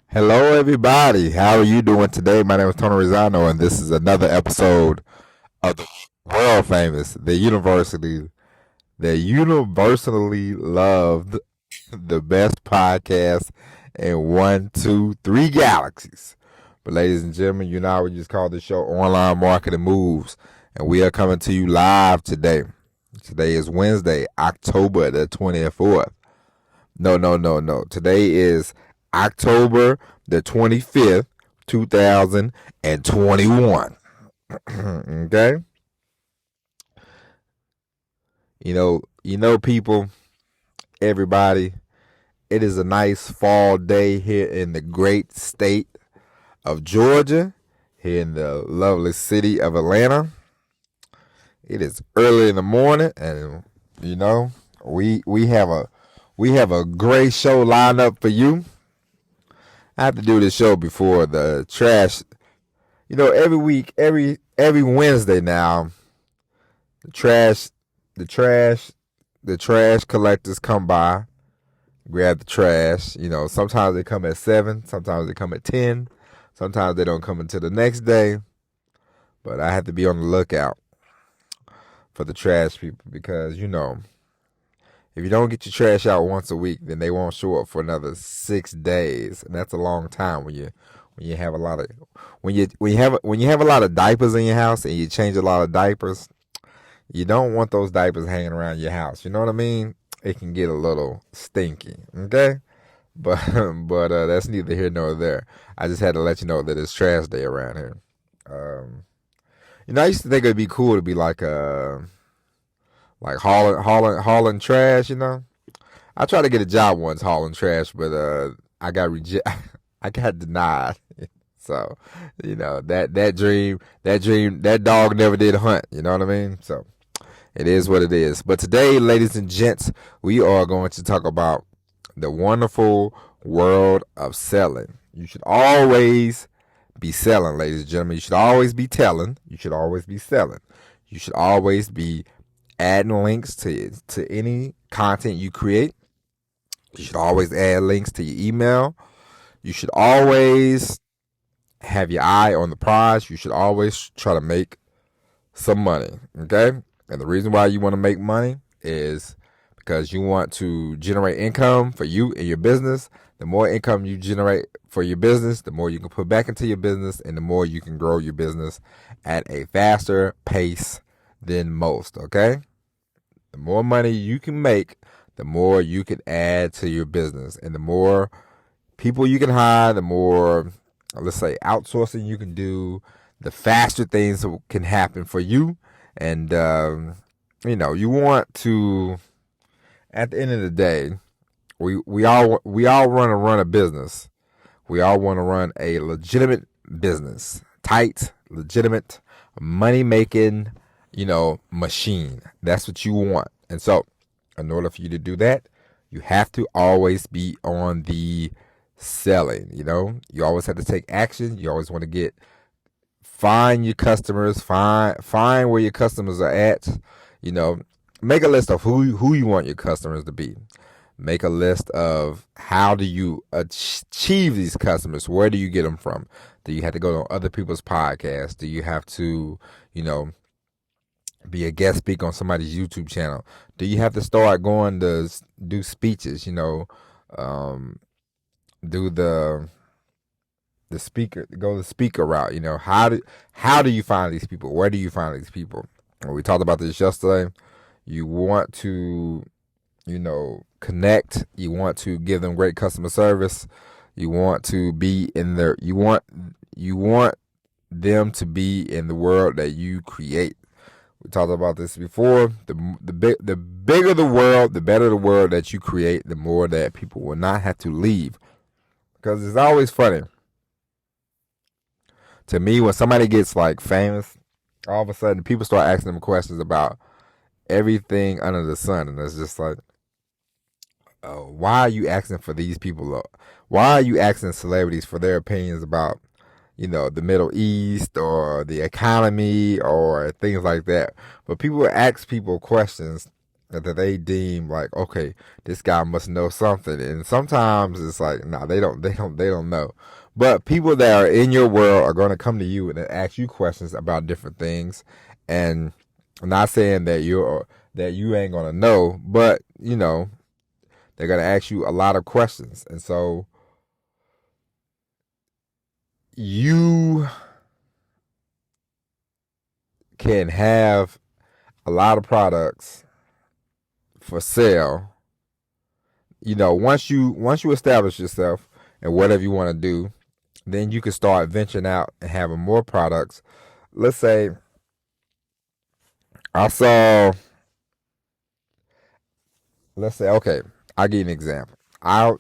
Hello, everybody. How are you doing today? My name is Tony Rosano, and this is another episode of the world famous, the universally loved, the best podcast in one, two, three galaxies. But, ladies and gentlemen, you know we just call this show Online Marketing Moves, and we are coming to you live today. Today is Wednesday, October the 24th. No. Today is October the 25th, 2021. Okay? People, everybody, it is a nice fall day here in the great state of Georgia, here in the lovely city of Atlanta. It is early in the morning, and we have a great show lined up for you. I have to do this show before the trash. Every week, every Wednesday now, the trash collectors come by, grab the trash. Sometimes they come at 7, sometimes they come at 10, sometimes they don't come until the next day. But I have to be on the lookout for the trash people because if you don't get your trash out once a week, then they won't show up for another 6 days, and that's a long time when you have a lot of when you have a lot of diapers in your house and you change a lot of diapers. You don't want those diapers hanging around your house. You know what I mean? It can get a little stinky. Okay, but that's neither here nor there. I just had to let you know that it's trash day around here. I used to think it'd be cool to be like hauling trash. I tried to get a job once hauling trash, but I got I got denied. So, that dog never did hunt. You know what I mean? So, it is what it is. But today, ladies and gents, we are going to talk about the wonderful world of selling. You should always be selling, ladies and gentlemen. You should always be telling. You should always be selling. You should always be adding links to any content you create. You should always add links to your email. You should always have your eye on the prize. You should always try to make some money. Okay? And the reason why you want to make money is because you want to generate income for you and your business. The more income you generate for your business, the more you can put back into your business, and the more you can grow your business at a faster pace than most. Okay? The more money you can make, the more you can add to your business, and the more people you can hire, the more, let's say, outsourcing you can do, the faster things can happen for you. And you want to, at the end of the day, we all want to run a business. We all want to run a legitimate business, tight, legitimate, money making, machine. That's what you want. And so, in order for you to do that, you have to always be on the selling. You always have to take action. You always want to find your customers, find where your customers are at. Make a list of who you want your customers to be. Make a list of how do you achieve these customers? Where do you get them from? Do you have to go on other people's podcasts? Do you have to, be a guest speaker on somebody's YouTube channel? Do you have to start going to do speeches? Do the speaker route? How do you find these people? Where do you find these people? We talked about this yesterday. You want to, connect. You want to give them great customer service. You want to be in their. You want them to be in the world that you create. We talked about this before. The bigger the world, the better the world that you create, the more that people will not have to leave. Because it's always funny to me when somebody gets like famous, all of a sudden people start asking them questions about everything under the sun, and it's just like, why are you asking for these people? Why are you asking celebrities for their opinions about the Middle East or the economy or things like that? But people ask people questions that they deem like, okay, this guy must know something. And sometimes it's like, nah, they don't know. But people that are in your world are going to come to you and ask you questions about different things. And I'm not saying that you ain't going to know, but they're going to ask you a lot of questions. And so you can have a lot of products for sale. Once you establish yourself and whatever you want to do, then you can start venturing out and having more products. Let's say I saw okay, I'll give you an example. I've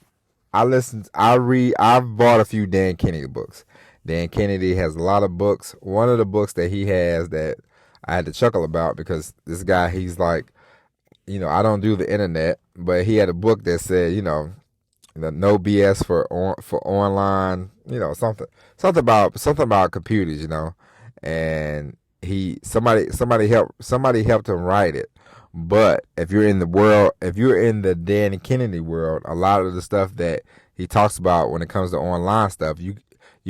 bought a few Dan Kennedy books. Dan Kennedy has a lot of books. One of the books that he has that I had to chuckle about, because this guy, he's like, I don't do the internet, but he had a book that said, the no BS for online, something about computers, and somebody helped him write it. But if you're in the Dan Kennedy world, a lot of the stuff that he talks about when it comes to online stuff, you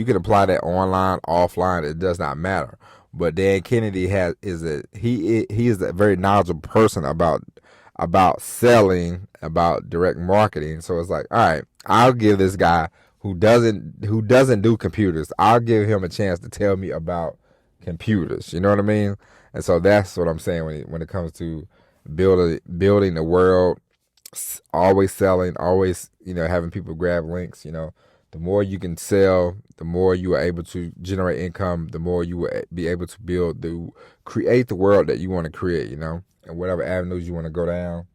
can apply that online, offline. It does not matter. But Dan Kennedy is a very knowledgeable person about selling, about direct marketing. So it's like, all right, I'll give this guy who doesn't do computers, I'll give him a chance to tell me about computers. You know what I mean? And so that's what I'm saying when it comes to building the world, always selling, always having people grab links. The more you can sell, the more you are able to generate income, the more you will be able to create the world that you want to create. And whatever avenues you want to go down,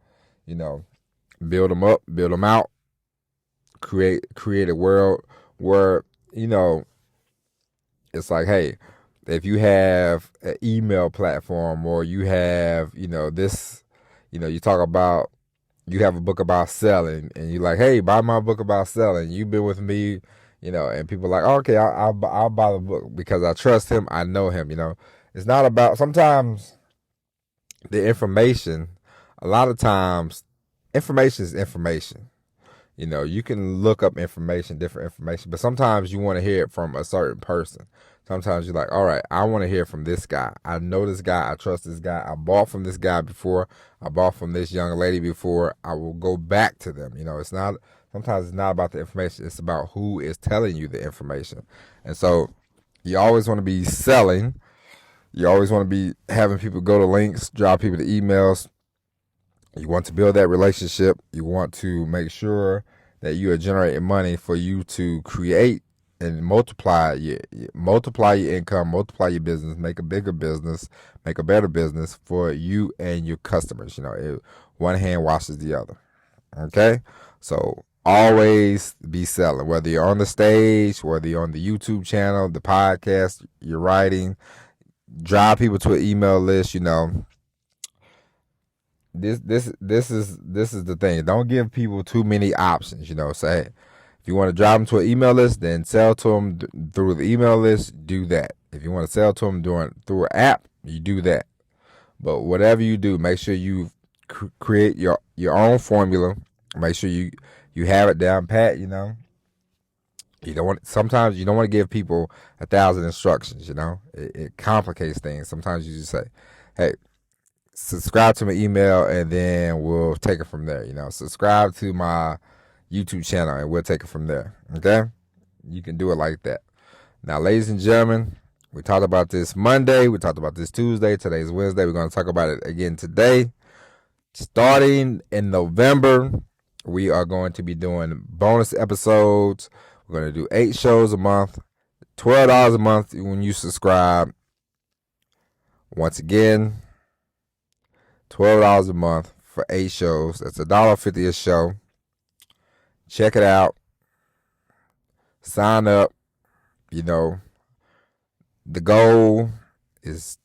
build them up, build them out, create a world where it's like, hey, if you have an email platform, or you have this, you talk about, you have a book about selling, and you're like, hey, buy my book about selling. You've been with me, and people are like, oh, okay, I'll buy the book because I trust him, I know him. It's not about, sometimes the information, a lot of times information is information. You can look up information, different information, but sometimes you want to hear it from a certain person. Sometimes you're like, all right, I want to hear from this guy. I know this guy. I trust this guy. I bought from this guy before. I bought from this young lady before. I will go back to them. Sometimes it's not about the information. It's about who is telling you the information. And so you always want to be selling. You always want to be having people go to links, drop people to emails. You want to build that relationship. You want to make sure that you are generating money for you to create and multiply your income, multiply your business, make a bigger business, make a better business for you and your customers. One hand washes the other. Okay? So always be selling, whether you're on the stage, whether you're on the YouTube channel, the podcast, you're writing, drive people to an email list. This is the thing. Don't give people too many options. Say, if you want to drive them to an email list, then sell to them through the email list. Do that. If you want to sell to them through an app, you do that. But whatever you do, make sure you create your own formula. Make sure you have it down pat. Sometimes you don't want to give people 1,000 instructions. It complicates things. Sometimes you just say, hey, subscribe to my email, and then we'll take it from there. Subscribe to my YouTube channel, and we'll take it from there. Okay? You can do it like that. Now, ladies and gentlemen, we talked about this Monday. We talked about this Tuesday. Today's Wednesday. We're going to talk about it again today. Starting in November, we are going to be doing bonus episodes. We're going to do 8 shows a month, $12 a month when you subscribe. Once again, $12 a month for 8 shows. That's $1.50 a show. Check it out. Sign up. The goal is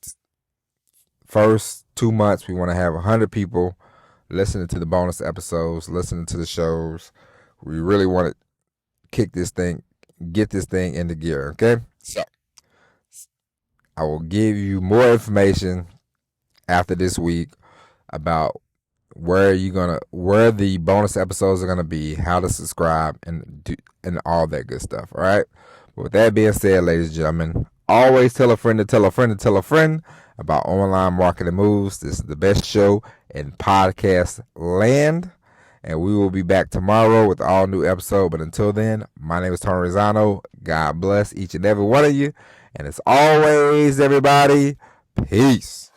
first 2 months, we want to have 100 people listening to the bonus episodes, listening to the shows. We really want to get this thing into gear, okay? So I will give you more information after this week about where the bonus episodes are gonna be, how to subscribe, and all that good stuff. All right. But with that being said, ladies and gentlemen, always tell a friend to tell a friend to tell a friend about Online Marketing Moves. This is the best show in podcast land. And we will be back tomorrow with all new episode. But until then, my name is Tony Rizzano. God bless each and every one of you. And as always, everybody, peace.